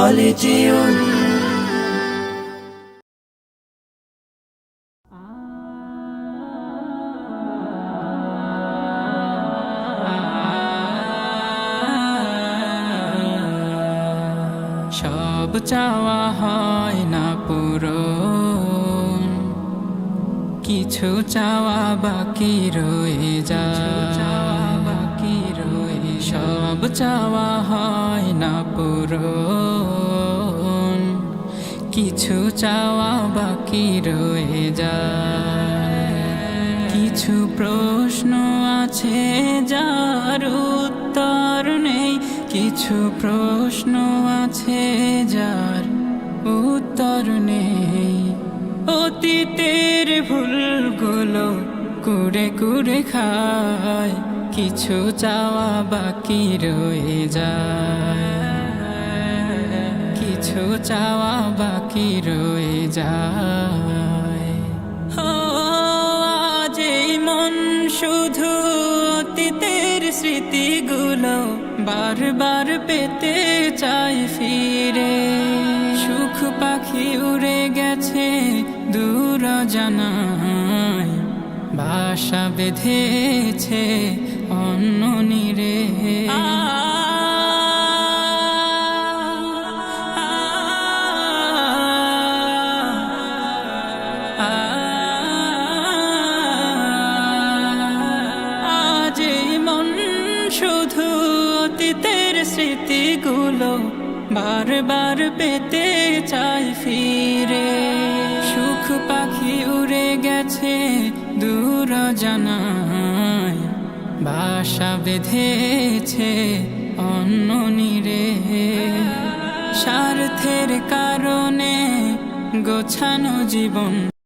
خالدون সব চাওয়া হয় না পূরণ, কিছু চাওয়া বাকি রয়ে যায়। সব চাওয়া হয় না পূরণ, কিছু চাওয়া বাকি রয়ে যায়। কিছু প্রশ্ন আছে যার উত্তর নেই, কিছু প্রশ্ন আছে যার উত্তর নেই। অতীতের ভুলগুলো কুরে কুরে খায়, কিছু চাওয়া বাকি রয়ে যায়, কিছু চাওয়া বাকি রয়ে যায়। আজ এই মন শুধু অতীতের স্মৃতিগুলো বারবার পেতে চাই ফিরে। সুখ পাখি উড়ে গেছে দূর জানায়, বাসা বেঁধেছে অন্য নীড়ে। আজ এই মন শুধু অতীতের স্মৃতিগুলো বারবার পেতে চাই ফিরে। সুখ পাখি উড়ে গেছে দূর জানায়, বাসা বেঁধেছে অন্য নীড়ে। স্বার্থের কারণে গোছানো জীবন